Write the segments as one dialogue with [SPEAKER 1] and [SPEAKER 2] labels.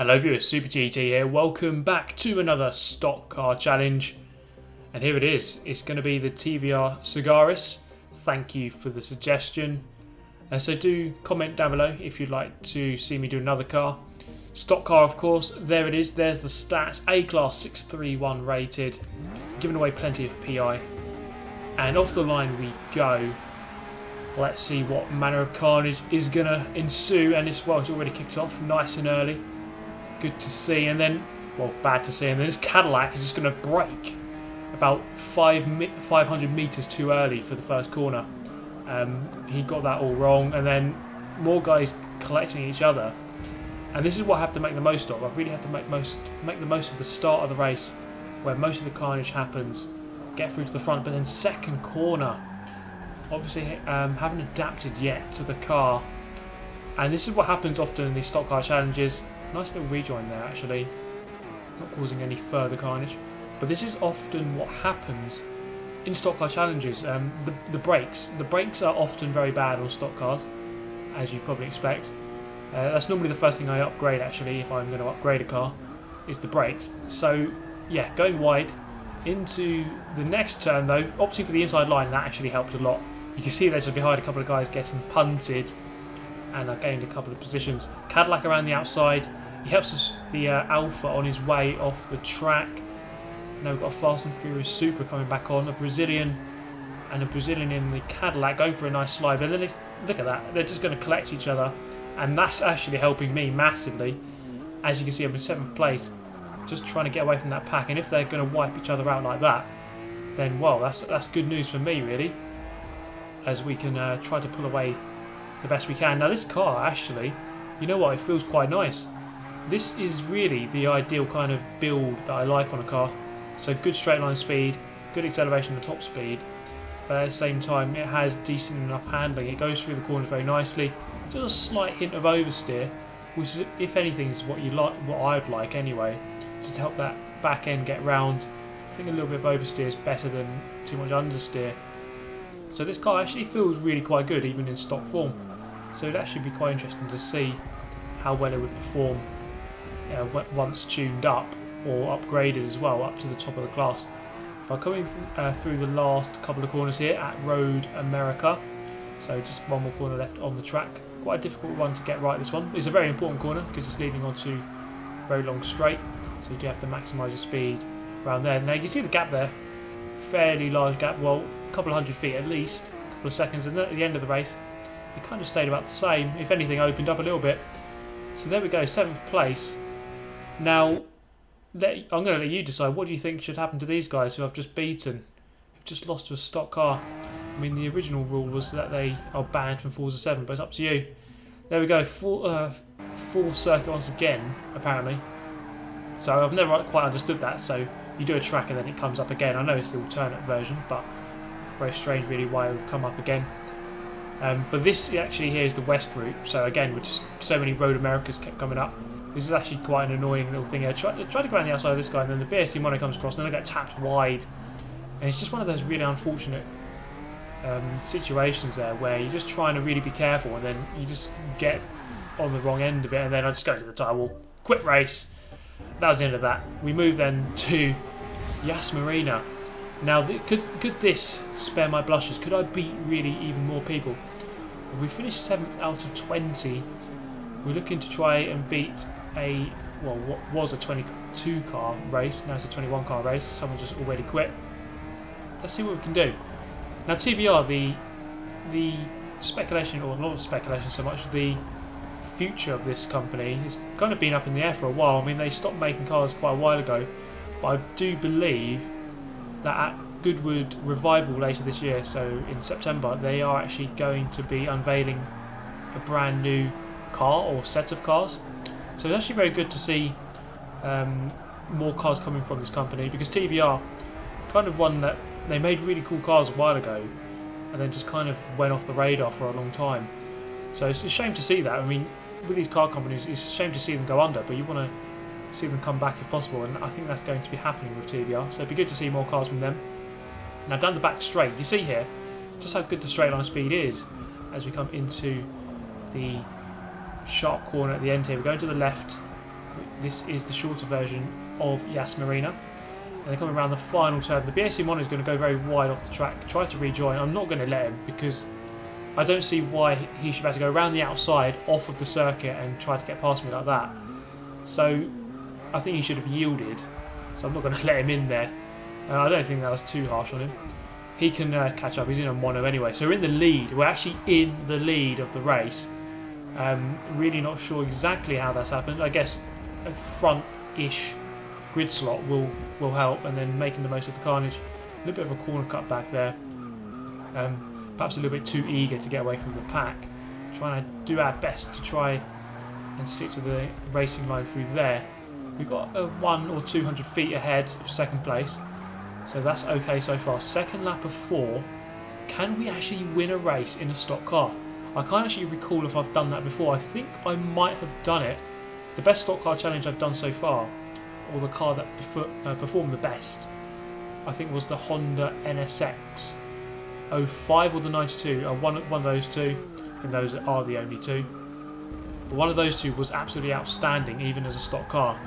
[SPEAKER 1] Hello viewers, Super GT here. Welcome back to another stock car challenge. And here it is. It's going to be the TVR Sagaris. Thank you for the suggestion. So do comment down below if you'd like to see me do another car. Stock car, of course. There it is. There's the stats. A-Class 631 rated. Giving away plenty of PI. And off the line we go. Let's see what manner of carnage is going to ensue. And it's already kicked off nice and early. Good to see, and then, well, bad to see, and then this Cadillac is just going to brake about 500 metres too early for the first corner. He got that all wrong, and then more guys collecting each other. And this is what I have to make the most of. I really have to make the most of the start of the race, where most of the carnage happens. Get through to the front, but then second corner, obviously haven't adapted yet to the car. And this is what happens often in these stock car challenges. Nice little rejoin there actually, not causing any further carnage. But this is often what happens in stock car challenges. The brakes are often very bad on stock cars, as you probably expect. That's normally the first thing I upgrade actually if I'm going to upgrade a car, is the brakes. So yeah, going wide into the next turn though, opting for the inside line, that actually helped a lot. You can see there's just behind a couple of guys getting punted, and I gained a couple of positions. Cadillac around the outside. He helps us, the Alpha on his way off the track. Now we've got a Fast and Furious Super coming back on. A Brazilian and a Brazilian in the Cadillac going for a nice slide. But then look at that. They're just going to collect each other. And that's actually helping me massively. As you can see, I'm in 7th place. Just trying to get away from that pack. And if they're going to wipe each other out like that, then, well, that's good news for me, really. As we can try to pull away the best we can. Now this car, actually, you know what, it feels quite nice. This is really the ideal kind of build that I like on a car. So good straight line speed, good acceleration and top speed, but at the same time it has decent enough handling. It goes through the corners very nicely. Just a slight hint of oversteer, which is, if anything, is what you like, what I'd like anyway, just to help that back end get round. I think a little bit of oversteer is better than too much understeer. So this car actually feels really quite good even in stock form. So it'd actually be quite interesting to see how well it would perform once tuned up or upgraded as well up to the top of the class. By coming through the last couple of corners here at Road America, so just one more corner left on the track. Quite a difficult one to get right, this one. It's a very important corner because it's leading onto a very long straight, so you do have to maximise your speed around there. Now you can see the gap there, fairly large gap, well, a couple of 100 feet at least, a couple of seconds, and then at the end of the race it kind of stayed about the same, if anything opened up a little bit. So there we go, 7th place. Now I'm going to let you decide, what do you think should happen to these guys who I've just beaten, who've just lost to a stock car? I mean, the original rule was that they are banned from Forza 7, but it's up to you. There we go, full circuit once again, apparently. So I've never quite understood that, so you do a track and then it comes up again. I know it's the alternate version, but very strange really why it would come up again. But this actually here is the west route, so again, with just so many Road Americas kept coming up, this is actually quite an annoying little thing here. Try to go around the outside of this guy, and then the BSD mono comes across, and then I get tapped wide. And it's just one of those really unfortunate situations there, where you're just trying to really be careful, and then you just get on the wrong end of it, and then I just go to the tyre wall. Quit race. That was the end of that. We move then to Yas Marina. Now, could this spare my blushes? Could I beat really even more people? We finished 7th out of 20. We're looking to try and beat what was a 22 car race. Now it's a 21 car race. Someone just already quit. Let's see what we can do. Now TVR, the speculation, or not speculation so much, the future of this company has kind of been up in the air for a while. I mean, they stopped making cars quite a while ago, but I do believe that at Goodwood Revival later this year, so in September, they are actually going to be unveiling a brand new car or set of cars. So it's actually very good to see more cars coming from this company, because TVR kind of one that they made really cool cars a while ago and then just kind of went off the radar for a long time. So it's a shame to see that. I mean, with these car companies, it's a shame to see them go under, but you want to see them come back if possible, and I think that's going to be happening with TVR. So it'd be good to see more cars from them. Now down the back straight, you see here just how good the straight line speed is as we come into the sharp corner at the end here. We're going to the left, This is the shorter version of Yas Marina. And they're coming around the final turn. The BAC Mono is going to go very wide off the track, try to rejoin. I'm not going to let him because I don't see why he should have to go around the outside off of the circuit and try to get past me like that. So I think he should have yielded. So I'm not going to let him in there. I don't think that was too harsh on him. He can catch up. He's in a mono anyway. So we're in the lead. We're actually in the lead of the race. Really not sure exactly how that's happened. I guess a front-ish grid slot will help, and then making the most of the carnage. A little bit of a corner cut back there. Perhaps a little bit too eager to get away from the pack. Trying to do our best to try and stick to the racing line through there. We've got 100 or 200 feet ahead of second place. So that's okay so far. Second lap of 4. Can we actually win a race in a stock car? I can't actually recall if I've done that before. I think I might have done it. The best stock car challenge I've done so far, or the car that performed the best, I think was the Honda NSX 05 or the 92. One of those two. I think those are the only two. But one of those two was absolutely outstanding, even as a stock car.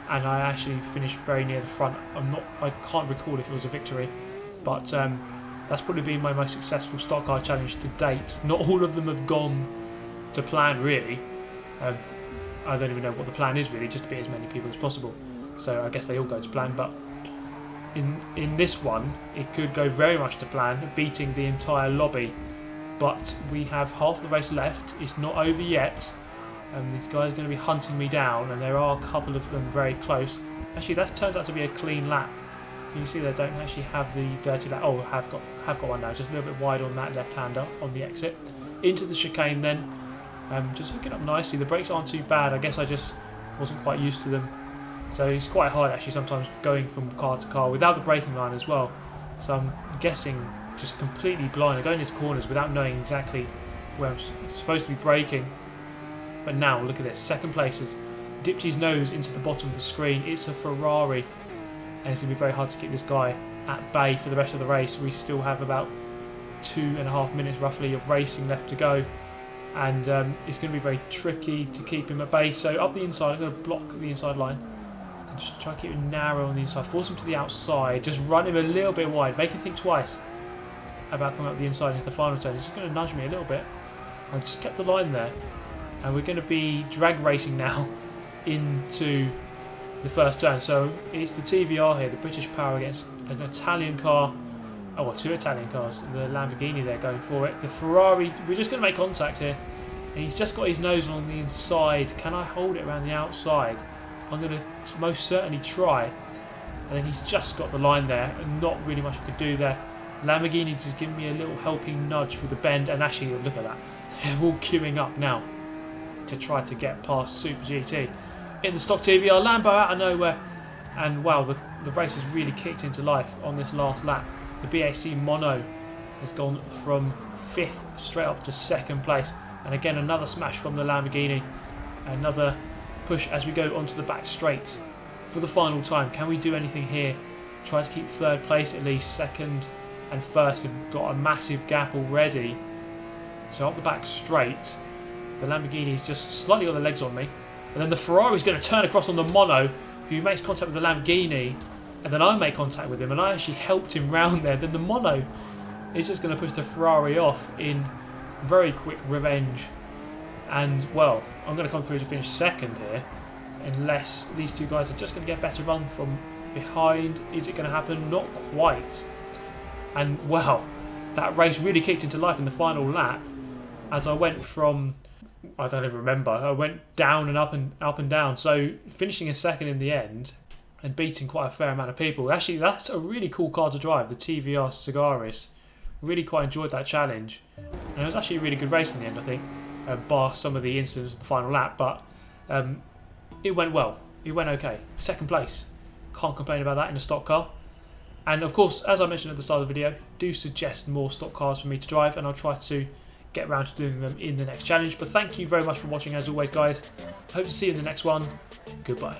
[SPEAKER 1] And I actually finished very near the front. I can't recall if it was a victory, but that's probably been my most successful stock car challenge to date. Not all of them have gone to plan, really. I don't even know what the plan is, really, just to beat as many people as possible. So I guess they all go to plan, but in this one, it could go very much to plan, beating the entire lobby. But we have half the race left. It's not over yet. These guys are going to be hunting me down, and there are a couple of them very close. Actually, that turns out to be a clean lap. You can see they don't actually have the dirty lap. Oh, have got one now. Just a little bit wide on that left-hander on the exit. Into the chicane then. Just hooking up nicely. The brakes aren't too bad. I guess I just wasn't quite used to them. So it's quite hard actually sometimes going from car to car without the braking line as well. So I'm guessing just completely blind. I'm going into corners without knowing exactly where I'm supposed to be braking. But now, look at this. Second place has dipped his nose into the bottom of the screen. It's a Ferrari. And it's going to be very hard to keep this guy at bay for the rest of the race. We still have about 2.5 minutes roughly of racing left to go. And it's going to be very tricky to keep him at bay. So up the inside, I'm going to block the inside line. And just try to keep him narrow on the inside. Force him to the outside. Just run him a little bit wide. Make him think twice about coming up the inside into the final turn. He's just going to nudge me a little bit. I just kept the line there. And we're going to be drag racing now into the first turn. So it's the TVR here, the British Power against an Italian car. Oh, well, 2 Italian cars. The Lamborghini there going for it. The Ferrari, we're just going to make contact here. And he's just got his nose on the inside. Can I hold it around the outside? I'm going to most certainly try. And then he's just got the line there. And not really much I could do there. Lamborghini just giving me a little helping nudge with the bend. And actually, look at that. They're all queuing up now to try to get past Super GT. In the stock TVR, Lambo out of nowhere. And wow, the race has really kicked into life on this last lap. The BAC Mono has gone from 5th straight up to 2nd place. And again, another smash from the Lamborghini. Another push as we go onto the back straight for the final time. Can we do anything here? Try to keep 3rd place at least. 2nd and 1st have got a massive gap already. So up the back straight. The Lamborghini's just slightly got the legs on me. And then the Ferrari's going to turn across on the Mono, who makes contact with the Lamborghini. And then I make contact with him, and I actually helped him round there. Then the Mono is just going to push the Ferrari off in very quick revenge. And, well, I'm going to come through to finish 2nd here. Unless these two guys are just going to get a better run from behind. Is it going to happen? Not quite. And, well, that race really kicked into life in the final lap. As I went from... I don't even remember. I went down and up and down. So finishing a 2nd in the end and beating quite a fair amount of people. Actually, that's a really cool car to drive, the TVR Sagaris. Really quite enjoyed that challenge. And it was actually a really good race in the end, I think, bar some of the incidents of the final lap. But it went well. It went okay. 2nd place. Can't complain about that in a stock car. And of course, as I mentioned at the start of the video, do suggest more stock cars for me to drive, and I'll try to get around to doing them in the next challenge. But thank you very much for watching as always, guys. I hope to see you in the next one. Goodbye.